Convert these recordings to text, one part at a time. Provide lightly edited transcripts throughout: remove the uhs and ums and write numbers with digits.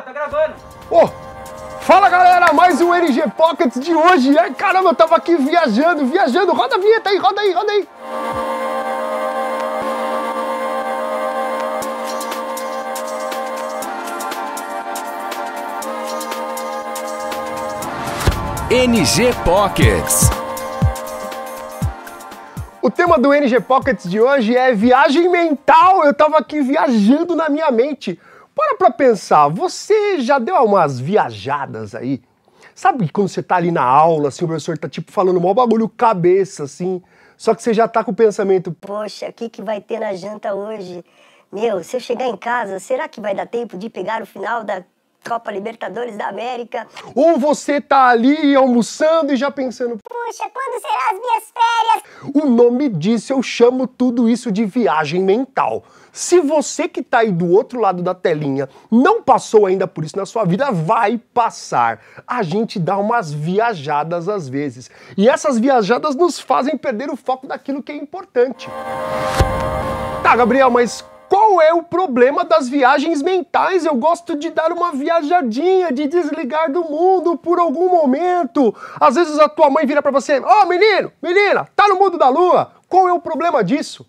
tá gravando. Ô, fala galera, mais um NG Pockets de hoje. Ai, caramba, eu tava aqui viajando. Roda a vinheta aí, roda aí. NG Pockets. O tema do NG Pockets de hoje é viagem mental. Eu tava aqui viajando na minha mente. Para pra pensar, você já deu umas viajadas aí? Sabe quando você tá ali na aula, assim, o professor tá tipo falando mó bagulho cabeça, assim, só que você já tá com o pensamento... Poxa, o que vai ter na janta hoje? Meu, se eu chegar em casa, será que vai dar tempo de pegar o final da Copa Libertadores da América? Ou você tá ali almoçando e já pensando... Puxa, quando serão as minhas férias? O nome disso, eu chamo tudo isso de viagem mental. Se você que tá aí do outro lado da telinha não passou ainda por isso na sua vida, vai passar. A gente dá umas viajadas às vezes. E essas viajadas nos fazem perder o foco daquilo que é importante. Tá, Gabriel, mas qual é o problema das viagens mentais? Eu gosto de dar uma viajadinha, de desligar do mundo por algum momento. Às vezes a tua mãe vira pra você, ó, menino, menina, tá no mundo da lua. Qual é o problema disso?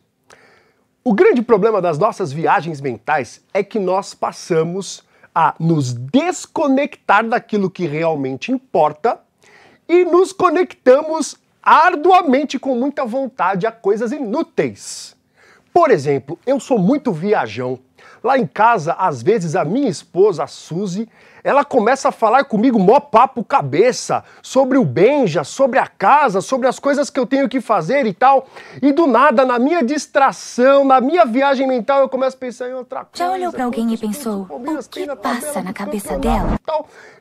O grande problema das nossas viagens mentais é que nós passamos a nos desconectar daquilo que realmente importa e nos conectamos arduamente com muita vontade a coisas inúteis. Por exemplo, eu sou muito viajão. Lá em casa, às vezes, a minha esposa, a Suzy, ela começa a falar comigo mó papo cabeça sobre o Benja, sobre a casa, sobre as coisas que eu tenho que fazer e tal. E do nada, na minha distração, na minha viagem mental, eu começo a pensar em outra coisa. Já olhou pra alguém e pensou, o que passa na cabeça dela?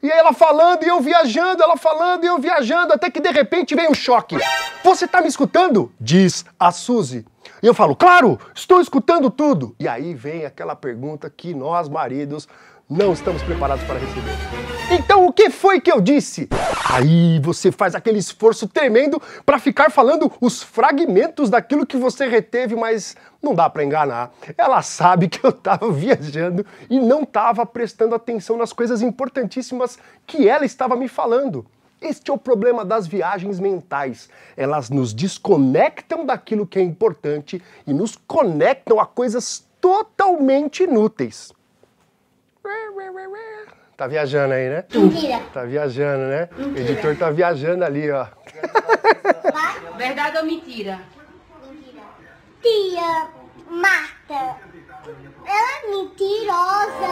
E aí ela falando e eu viajando, ela falando e eu viajando, até que de repente vem um choque. Você tá me escutando? Diz a Suzy. E eu falo, claro, estou escutando tudo. E aí vem aquela pergunta que nós, maridos, não estamos preparados para receber. Então o que foi que eu disse? Aí você faz aquele esforço tremendo para ficar falando os fragmentos daquilo que você reteve, mas não dá para enganar. Ela sabe que eu estava viajando e não estava prestando atenção nas coisas importantíssimas que ela estava me falando. Este é o problema das viagens mentais. Elas nos desconectam daquilo que é importante e nos conectam a coisas totalmente inúteis. Tá viajando aí, né? Mentira. Tá viajando, né? Mentira. O editor tá viajando ali, ó. Verdade ou mentira? Mentira. Tia Marta, ela é mentirosa.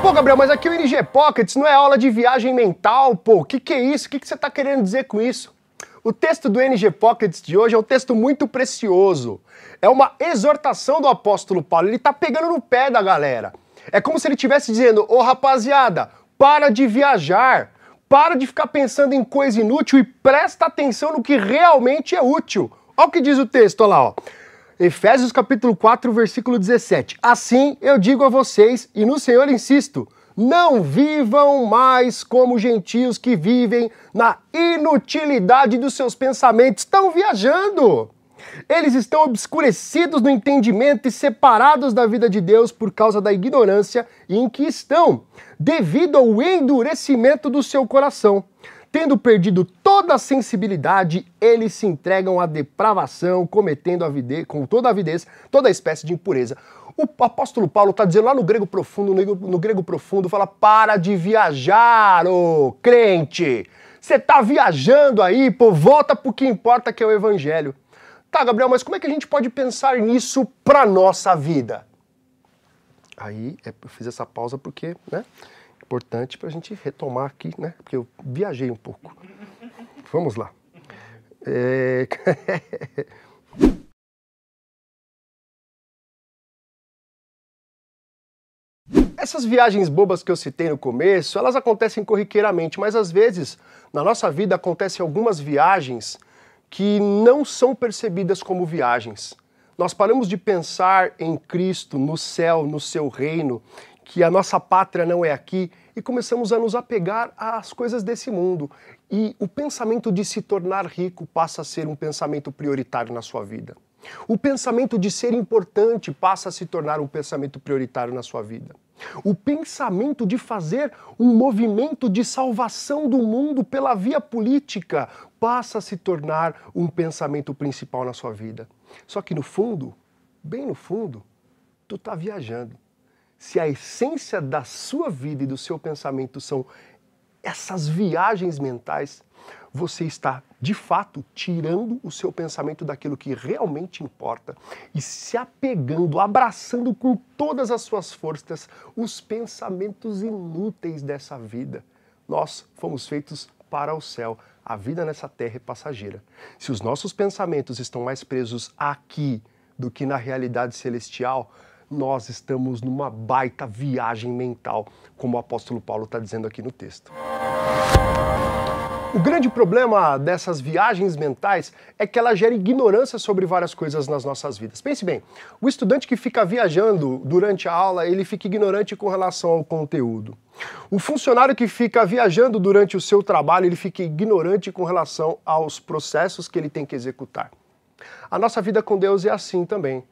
Pô, Gabriel, mas aqui o NG Pockets não é aula de viagem mental, pô. Que é isso? O que você tá querendo dizer com isso? O texto do NG Pockets de hoje é um texto muito precioso. É uma exortação do apóstolo Paulo. Ele tá pegando no pé da galera. É como se ele estivesse dizendo, ô rapaziada, para de viajar, para de ficar pensando em coisa inútil e presta atenção no que realmente é útil. Olha o que diz o texto, olha lá, ó. Efésios capítulo 4, versículo 17. Assim eu digo a vocês, e no Senhor insisto, não vivam mais como gentios que vivem na inutilidade dos seus pensamentos. Estão viajando. Eles estão obscurecidos no entendimento e separados da vida de Deus por causa da ignorância em que estão, devido ao endurecimento do seu coração. Tendo perdido toda a sensibilidade, eles se entregam à depravação, cometendo com toda a avidez, toda a espécie de impureza. O apóstolo Paulo está dizendo lá no grego profundo, fala, para de viajar, ô crente. Você está viajando aí, pô, volta pro que importa, que é o evangelho. Tá, Gabriel, mas como é que a gente pode pensar nisso pra nossa vida? Aí, eu fiz essa pausa porque, né, é importante pra gente retomar aqui, né, porque eu viajei um pouco. Vamos lá. Essas viagens bobas que eu citei no começo, elas acontecem corriqueiramente, mas às vezes, na nossa vida, acontecem algumas viagens que não são percebidas como viagens. Nós paramos de pensar em Cristo, no céu, no seu reino, que a nossa pátria não é aqui, e começamos a nos apegar às coisas desse mundo. E o pensamento de se tornar rico passa a ser um pensamento prioritário na sua vida. O pensamento de ser importante passa a se tornar um pensamento prioritário na sua vida. O pensamento de fazer um movimento de salvação do mundo pela via política passa a se tornar um pensamento principal na sua vida. Só que no fundo, bem no fundo, tu tá viajando. Se a essência da sua vida e do seu pensamento são essas viagens mentais, você está, de fato, tirando o seu pensamento daquilo que realmente importa e se apegando, abraçando com todas as suas forças os pensamentos inúteis dessa vida. Nós fomos feitos para o céu. A vida nessa terra é passageira. Se os nossos pensamentos estão mais presos aqui do que na realidade celestial, nós estamos numa baita viagem mental, como o apóstolo Paulo está dizendo aqui no texto. O grande problema dessas viagens mentais é que ela gera ignorância sobre várias coisas nas nossas vidas. Pense bem, o estudante que fica viajando durante a aula, ele fica ignorante com relação ao conteúdo. O funcionário que fica viajando durante o seu trabalho, ele fica ignorante com relação aos processos que ele tem que executar. A nossa vida com Deus é assim também.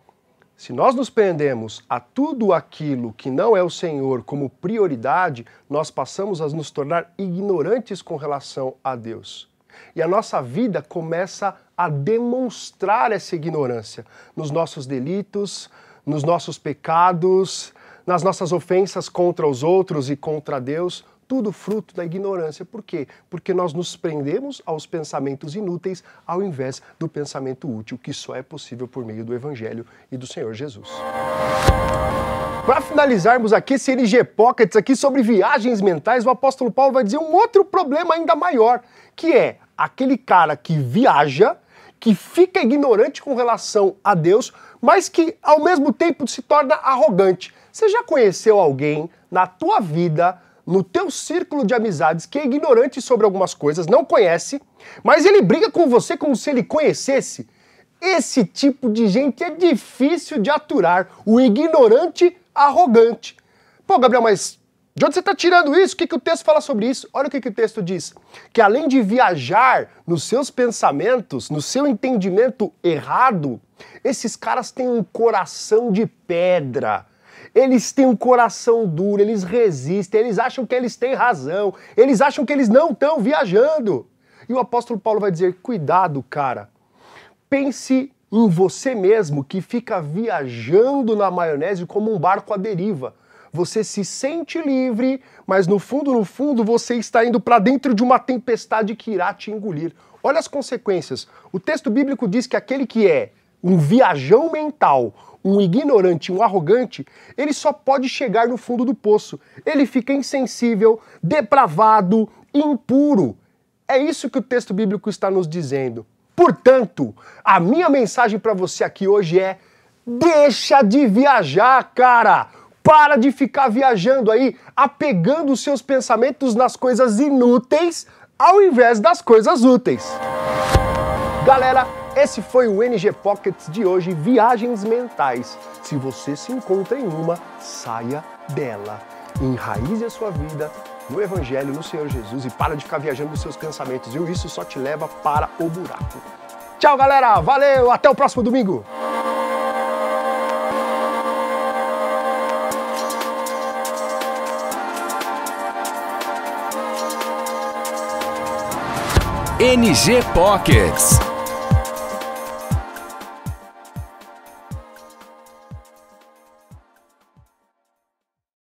Se nós nos prendemos a tudo aquilo que não é o Senhor como prioridade, nós passamos a nos tornar ignorantes com relação a Deus. E a nossa vida começa a demonstrar essa ignorância nos nossos delitos, nos nossos pecados, nas nossas ofensas contra os outros e contra Deus, tudo fruto da ignorância. Por quê? Porque nós nos prendemos aos pensamentos inúteis ao invés do pensamento útil, que só é possível por meio do Evangelho e do Senhor Jesus. Para finalizarmos aqui esse NG Pockets aqui sobre viagens mentais, o apóstolo Paulo vai dizer um outro problema ainda maior, que é aquele cara que viaja, que fica ignorante com relação a Deus, mas que ao mesmo tempo se torna arrogante. Você já conheceu alguém na tua vida, no teu círculo de amizades, que é ignorante sobre algumas coisas, não conhece, mas ele briga com você como se ele conhecesse? Esse tipo de gente é difícil de aturar, o ignorante arrogante. Pô, Gabriel, mas de onde você está tirando isso? O que o texto fala sobre isso? Olha o que o texto diz. Que além de viajar nos seus pensamentos, no seu entendimento errado, esses caras têm um coração de pedra. Eles têm um coração duro, eles resistem, eles acham que eles têm razão, eles acham que eles não estão viajando. E o apóstolo Paulo vai dizer, cuidado, cara. Pense em você mesmo que fica viajando na maionese como um barco à deriva. Você se sente livre, mas no fundo, você está indo para dentro de uma tempestade que irá te engolir. Olha as consequências. O texto bíblico diz que aquele que é um viajão mental, um ignorante, um arrogante, ele só pode chegar no fundo do poço. Ele fica insensível, depravado, impuro. É isso que o texto bíblico está nos dizendo. Portanto, a minha mensagem para você aqui hoje é: deixa de viajar, cara! Para de ficar viajando aí, apegando os seus pensamentos nas coisas inúteis, ao invés das coisas úteis. Galera, esse foi o NG Pockets de hoje, Viagens Mentais. Se você se encontra em uma, saia dela. Enraize a sua vida no Evangelho, no Senhor Jesus, e para de ficar viajando nos seus pensamentos, viu? Isso só te leva para o buraco. Tchau, galera! Valeu! Até o próximo domingo! NG Pockets.